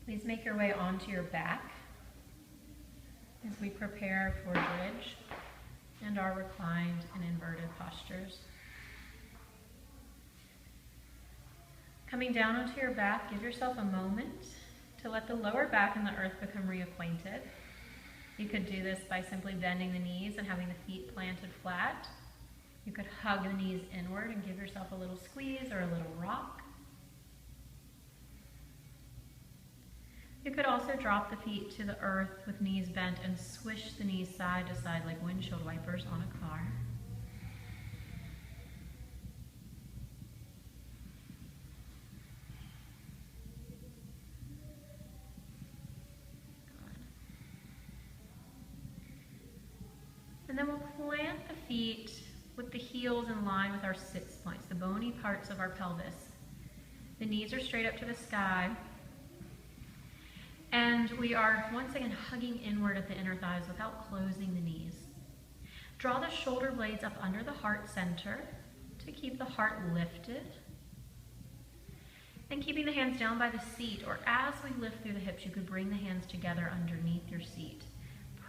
Please make your way onto your back as we prepare for bridge and our reclined and inverted postures. Coming down onto your back, give yourself a moment to let the lower back and the earth become reacquainted. You could do this by simply bending the knees and having the feet planted flat. You could hug the knees inward and give yourself a little squeeze or a little rock. You could also drop the feet to the earth with knees bent and swish the knees side to side like windshield wipers on a car. And then we'll plant the feet with the heels in line with our sit points, the bony parts of our pelvis. The knees are straight up to the sky. And we are once again hugging inward at the inner thighs without closing the knees. Draw the shoulder blades up under the heart center to keep the heart lifted. And keeping the hands down by the seat, or as we lift through the hips, you could bring the hands together underneath your seat.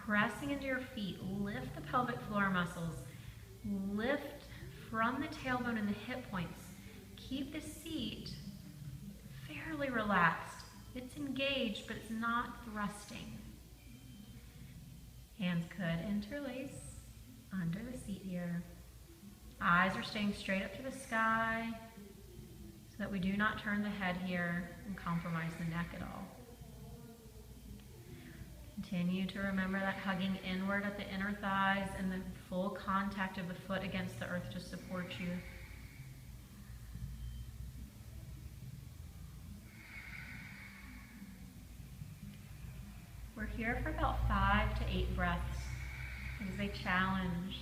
Pressing into your feet, lift the pelvic floor muscles. Lift from the tailbone and the hip points. Keep the seat fairly relaxed. It's engaged, but it's not thrusting. Hands could interlace under the seat here. Eyes are staying straight up to the sky so that we do not turn the head here and compromise the neck at all. Continue to remember that hugging inward at the inner thighs and the full contact of the foot against the earth to support you. We're here for about 5 to 8 breaths. It is a challenge.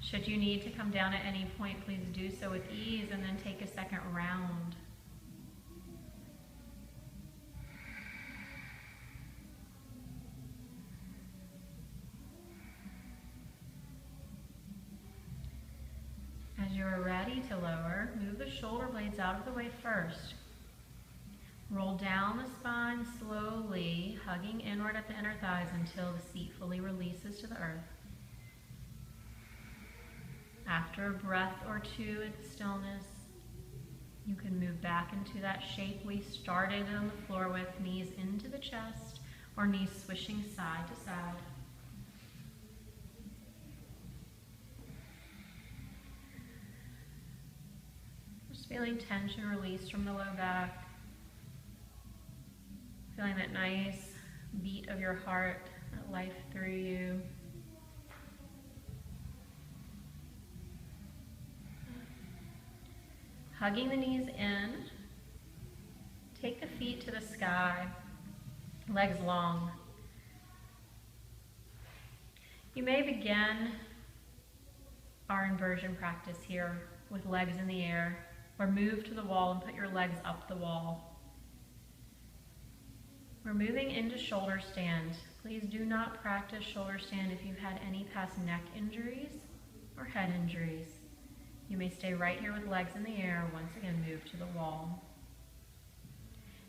Should you need to come down at any point, please do so with ease and then take a second round. As you are ready to lower, move the shoulder blades out of the way first. Roll down the spine slowly, hugging inward at the inner thighs until the seat fully releases to the earth. After a breath or two in stillness, you can move back into that shape we started on the floor with, knees into the chest or knees swishing side to side. Just feeling tension released from the low back. Feeling that nice beat of your heart, that life through you. Hugging the knees in. Take the feet to the sky, legs long. You may begin our inversion practice here with legs in the air, or move to the wall and put your legs up the wall. We're moving into shoulder stand. Please do not practice shoulder stand if you've had any past neck injuries or head injuries. You may stay right here with legs in the air. Once again, move to the wall.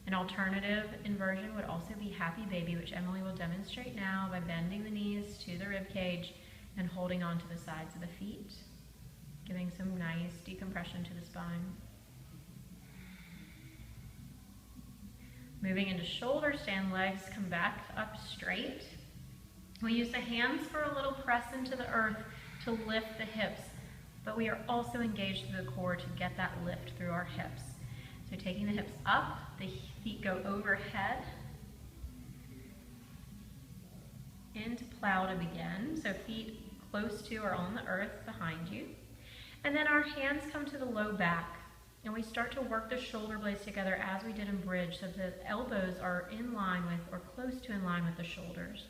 An alternative inversion would also be happy baby, which Emily will demonstrate now by bending the knees to the rib cage and holding onto the sides of the feet, giving some nice decompression to the spine. Moving into shoulder stand, legs come back up straight. We use the hands for a little press into the earth to lift the hips, but we are also engaged through the core to get that lift through our hips. So taking the hips up, the feet go overhead into plow to begin. So feet close to or on the earth behind you. And then our hands come to the low back. And we start to work the shoulder blades together as we did in bridge so the elbows are in line with or close to in line with the shoulders.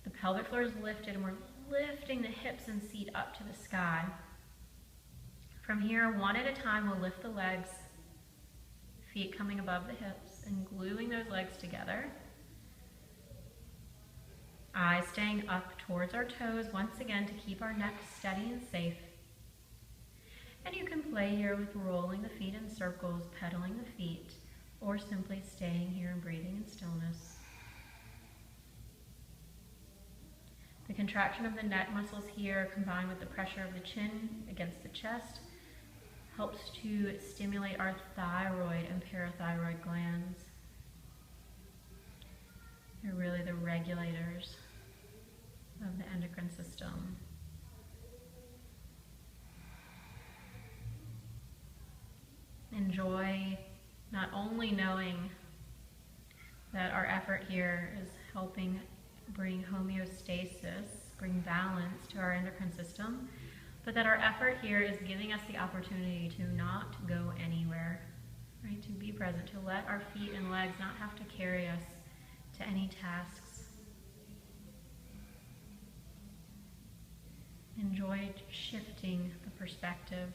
The pelvic floor is lifted and we're lifting the hips and seat up to the sky. From here, one at a time, we'll lift the legs, feet coming above the hips and gluing those legs together. Eyes staying up towards our toes once again to keep our neck steady and safe. And you can play here with rolling the feet in circles, pedaling the feet, or simply staying here and breathing in stillness. The contraction of the neck muscles here, combined with the pressure of the chin against the chest, helps to stimulate our thyroid and parathyroid glands. They're really the regulators of the endocrine system. Enjoy not only knowing that our effort here is helping bring homeostasis, bring balance to our endocrine system, but that our effort here is giving us the opportunity to not go anywhere, right? To be present, to let our feet and legs not have to carry us to any tasks. Enjoy shifting the perspective.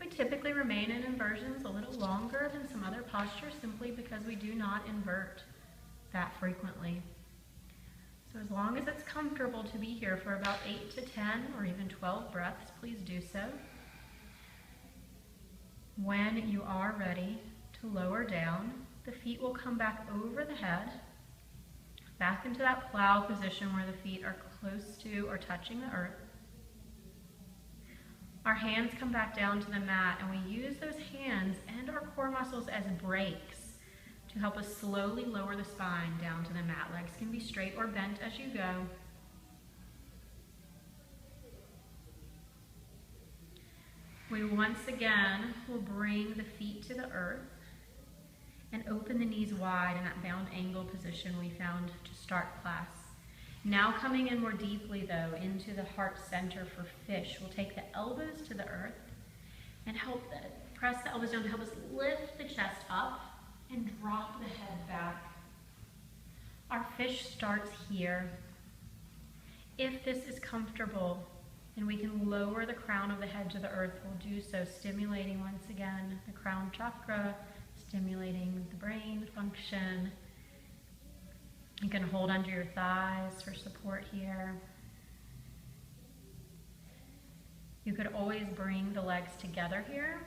We typically remain in inversions a little longer than some other postures simply because we do not invert that frequently. So as long as it's comfortable to be here for about 8 to 10 or even 12 breaths, please do so. When you are ready to lower down, the feet will come back over the head, back into that plow position where the feet are close to or touching the earth. Our hands come back down to the mat, and we use those hands and our core muscles as brakes to help us slowly lower the spine down to the mat. Legs can be straight or bent as you go. We once again will bring the feet to the earth and open the knees wide in that bound angle position we found to start class. Now coming in more deeply though into the heart center for fish, we'll take the elbows to the earth and press the elbows down to help us lift the chest up and drop the head back. Our fish starts here. If this is comfortable and we can lower the crown of the head to the earth, we'll do so, stimulating once again the crown chakra, stimulating the brain function. You can hold under your thighs for support here. You could always bring the legs together here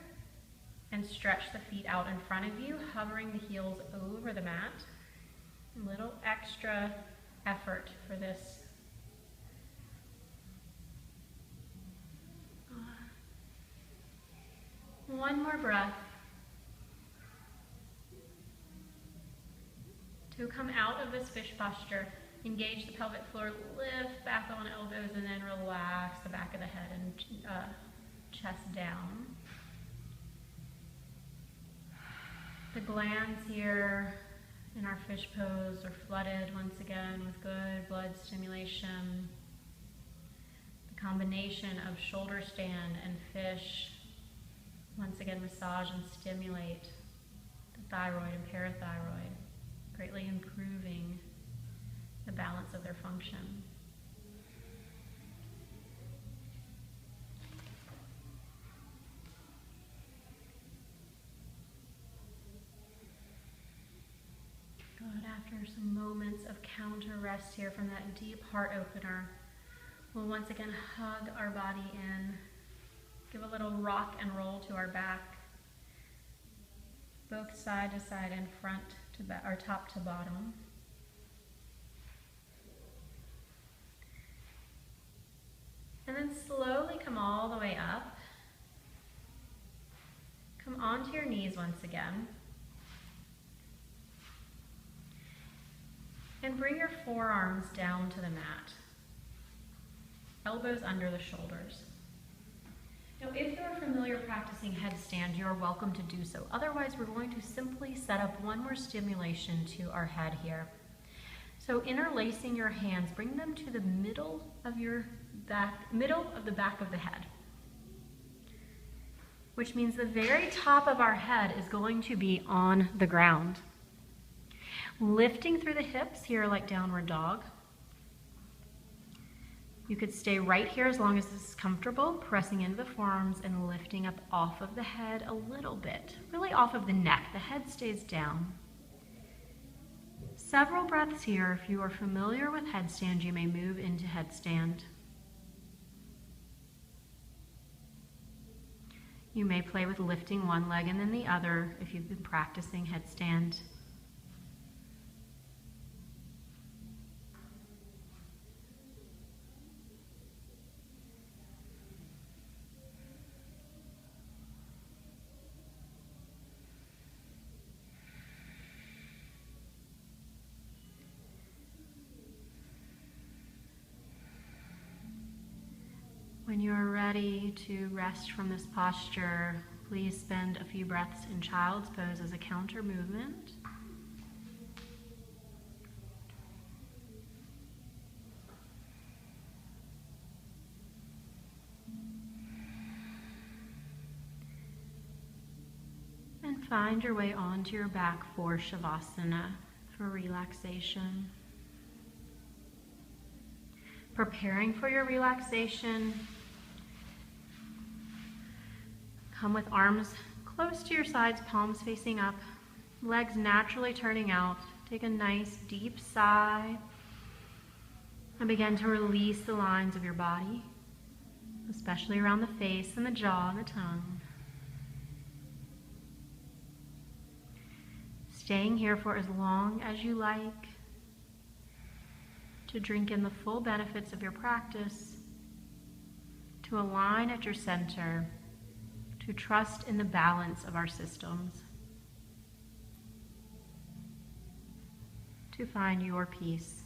and stretch the feet out in front of you, hovering the heels over the mat. A little extra effort for this. One more breath. To come out of this fish posture, engage the pelvic floor, lift back on elbows, and then relax the back of the head and chest down. The glands here in our fish pose are flooded once again with good blood stimulation. The combination of shoulder stand and fish once again massage and stimulate the thyroid and parathyroid, greatly improving the balance of their function. Good. After some moments of counter rest here from that deep heart opener, we'll once again hug our body in, give a little rock and roll to our back, both side to side and front to back, or top to bottom. And then slowly come all the way up. Come onto your knees once again. And bring your forearms down to the mat. Elbows under the shoulders. Now, if you're familiar practicing headstand, you're welcome to do so. Otherwise, we're going to simply set up one more stimulation to our head here. So interlacing your hands, bring them to the middle of your back, middle of the back of the head. Which means the very top of our head is going to be on the ground. Lifting through the hips here like downward dog. You could stay right here as long as this is comfortable, pressing into the forearms and lifting up off of the head a little bit, really off of the neck. The head stays down. several breaths here. If you are familiar with headstand, you may move into headstand. You may play with lifting one leg and then the other if you've been practicing headstand. When you are ready to rest from this posture, please spend a few breaths in child's pose as a counter movement. And find your way onto your back for Shavasana for relaxation. Preparing for your relaxation, come with arms close to your sides, palms facing up, legs naturally turning out. Take a nice deep sigh and begin to release the lines of your body, especially around the face and the jaw and the tongue. Staying here for as long as you like to drink in the full benefits of your practice, to align at your center, to trust in the balance of our systems, to find your peace.